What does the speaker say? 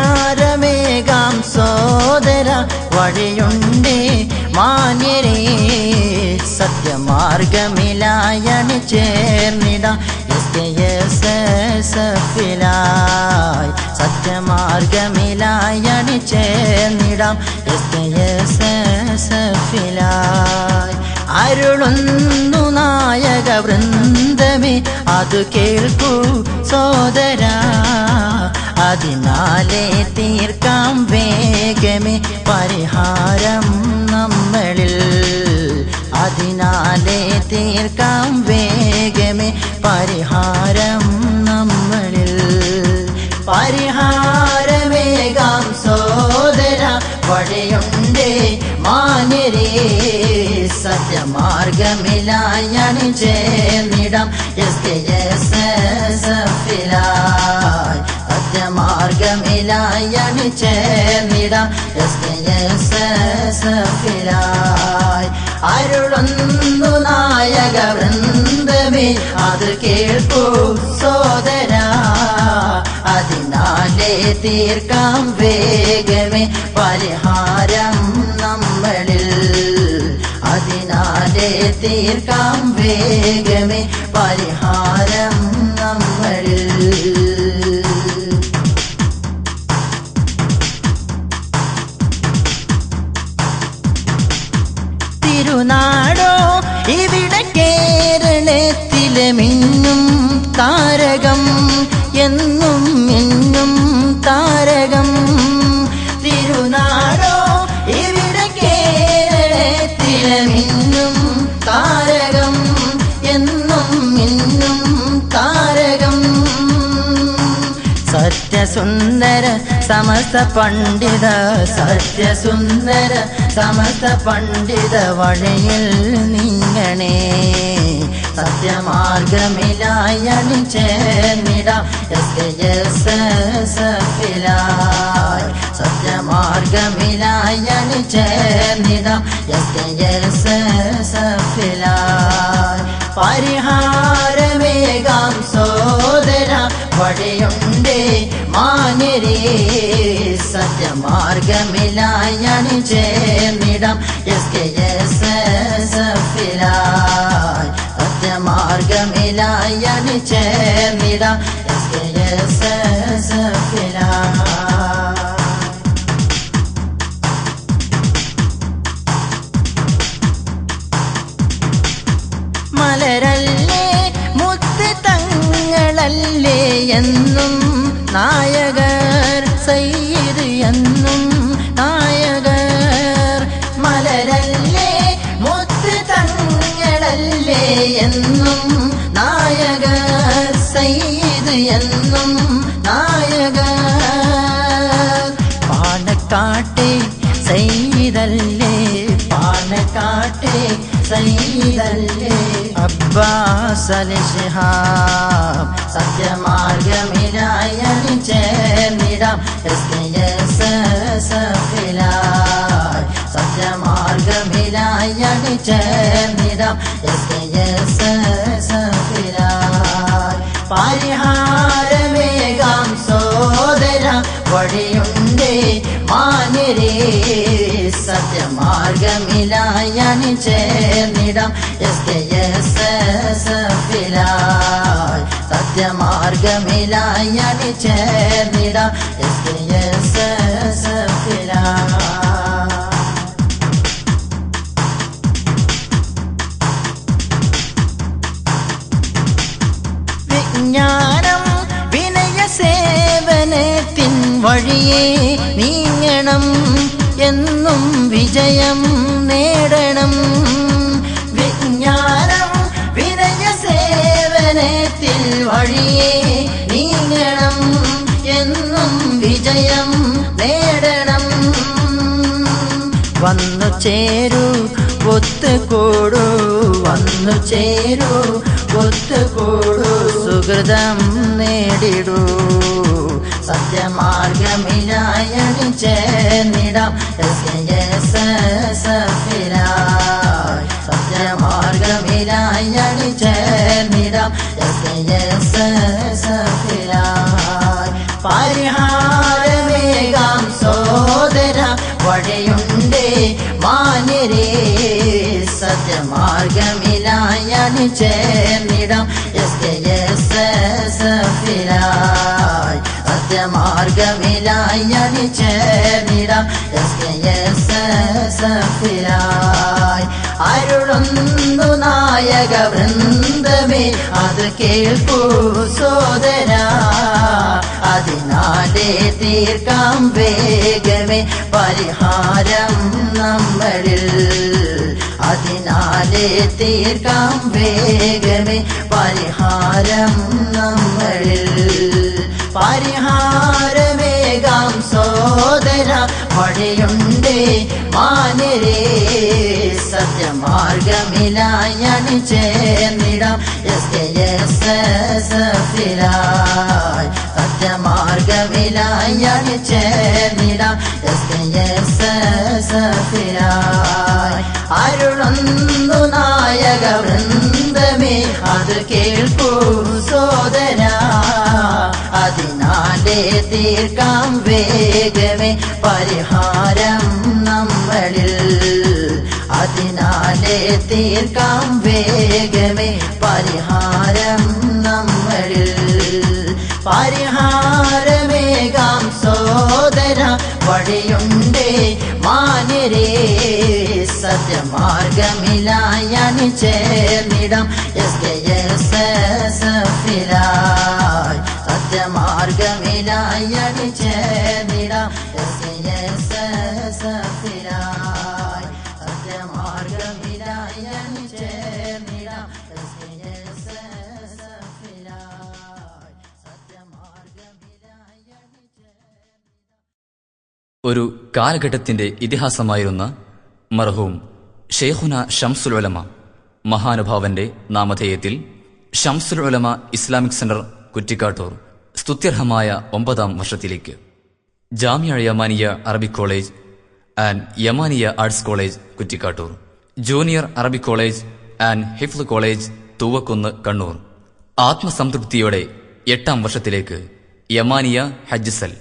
പരിഹാരമേകാം സോദര വഴിയുണ്ടേ മാന്യരേ സത്യമാർഗമിലായണി ചേർന്നിടാം SKSSFിലായി സത്യമാർഗമിലായണി ചേർന്നിടാം SKSSFിലായി അരുളുന്നു നായക വൃന്ദമേ അതു കേൾക്കൂ സോദര അതിനാലേ തീർക്കാം വേഗമേ പരിഹാരം നമ്മളിൽ അതിനാലേ തീർക്കാം വേഗമേ പരിഹാരം നമ്മളിൽ പരിഹാരമേകാം സോദര വഴിയുണ്ടേ മാന്യരേ സത്യമാർഗമിലായണി ചേർന്നിടാം SKSSFിലായി സത്യമാർഗമിലായണി ചേർന്നിടാം SKSSFിലായി അരുളുന്നു നായക വൃന്ദമേ അത് കേൾക്കൂ സോദര അതിനാലേ തീർക്കാം വേഗമേ പരിഹാരം നമ്മളിൽ അതിനാലേ തീർക്കാം വേഗമേ പരിഹാരം നമ്മളിൽ തിരുനാടോ ഇവിടെ കേരളത്തിലെ മിന്നും താരകം എന്നും മിന്നും താരകം തിരുനാടോ ഇവിടെ കേരളത്തിലെ മിന്നും താരകം എന്നും മിന്നും താരകം സത്യസുന്ദര സമസ്ത പണ്ഡിത സത്യസുന്ദര സമസ്ത പണ്ഡിത വഴിയിൽ നീങ്ങണേ സത്യമാർഗമിലായണി ചേർന്നിടാം SKSSFിലായി സത്യമാർഗമിലായണി ചേർന്നിടാം SKSSFിലായി പരിഹാരമേകാം സോദര വഴിയുണ്ടേ മാന്യരേ സത്യമാർഗമിലായണി ചേർന്നിടാം SKSSFിലായി സത്യമാർഗമിലായണി ചേർന്നിടാം SKSSFിലായി മലരല്ലേ മുത്ത് തങ്ങളല്ലേ എന്നും നായകർ സയ്യിദ് എന്നും നായകർ മലരല്ലേ മുത്ത് തങ്ങളല്ലേ എന്നും നായകർ സയ്യിദ് എന്നും നായകർ പാണക്കാട്ടെ സയ്യിദല്ലേ പാണക്കാട്ടെ സയ്യിദല്ലേ അബ്ബാസ് അലി ശിഹാബ് സത്യമാർഗമിലായണി ചേർന്നിടാം SKSSFിലായി സത്യമാർഗമിലായണി ചേർന്നിടാം SKSSFിലായി പരിഹാരമേകാം സോദര വഴിയുണ്ടേ മാന്യരേ സത്യമാർഗമിലായണി ചേർന്നിടാം SKSSFിലായി സത്യമാർഗമിലായണി ചേർന്നിടാം SKSSFിലായി വിജ്ഞാനം വിനയ സേവനത്തിൻ വഴിയേ നീങ്ങണം എന്നും വിജയം നേടണം വിജ്ഞാനം വിനയ സേവനത്തിൽ വഴിയേ നീങ്ങണം എന്നും വിജയം നേടണം വന്നു ചേരൂ ഒത്തുകൂടൂ വന്നു ചേരൂ ഒത്തുകൂടൂ സുഹൃതം നേടിടൂ സത്യമാർഗമിലായണി ചേർന്നിടാം SKSSFിലായി സത്യമാർഗമിലായണി ചേർന്നിടാം SKSSFിലായി പരിഹാരമേകാം സോദര വഴിയുണ്ടേ മാന്യരേ സത്യമാർഗമിലായി അണിചേർന്നിടാം SKSSFിലായി സത്യമാർഗമിലായി അണിചേർന്നിടാം SKSSFിലായി അരുളുന്നു നായക വൃന്ദമേ അത് കേൾക്കൂ സോദര അതിനാലേ തീർക്കാം വേഗമേ പരിഹാരം നമ്മളിൽ അതിനാലേ തീർക്കാം വേഗമേ പരിഹാരം നമ്മളിൽ പരിഹാരമേകാം സോദര വഴിയുണ്ടേ മാന്യരേ സത്യമാർഗമിലായി അണിചേർന്നിടാം SKSSFിലായി സത്യമാർഗമിലായി അണിചേർന്നിടാം SKSSFിലായി അരുളുന്നു നായക വൃന്ദമേ അത് കേൾക്കൂ സോദര അതിനാലേ തീർക്കാം വേഗമേ പരിഹാരം നമ്മളിൽ അതിനാലേ തീർക്കാം വേഗമേ പരിഹാരം നമ്മളിൽ പരിഹാരമേകാം സോദര വഴിയുണ്ടേ മാന്യരേ സത്യമാർഗമിലായി അണിചേർന്നിടാം SKSSFിലായി സത്യമാർഗമിലായി അണിചേർന്നിടാം SKSSFിലായി സത്യമാർഗമിലായി അണിചേർന്നിടാം SKSSFിലായി സത്യമാർഗമിലായി അണിചേർന്നിടാം. ഒരു കാലഘട്ടത്തിന്റെ ഇതിഹാസമായിരുന്ന മർഹൂം ഷെയ്ഖുന ഷംസുൽ ഉലമ മഹാനുഭാവന്റെ നാമധേയത്തിൽ ഷംസുൽ ഉലമ ഇസ്ലാമിക് സെന്റർ കുറ്റിക്കാട്ടൂർ സ്തുത്യർഹമായ 9ാം വർഷത്തിലേക്ക് Jamia Yamaniya Arabic college and Yamaniya arts college Kuttikkattoor, junior Arabic college and ഹിഫ്ള് കോളേജ് തൂവക്കുന്ന് കണ്ണൂർ ആത്മസംതൃപ്തിയോടെ 8ാം വർഷത്തിലേക്ക് യമാനിയ ഹജ്ജ് സെൽ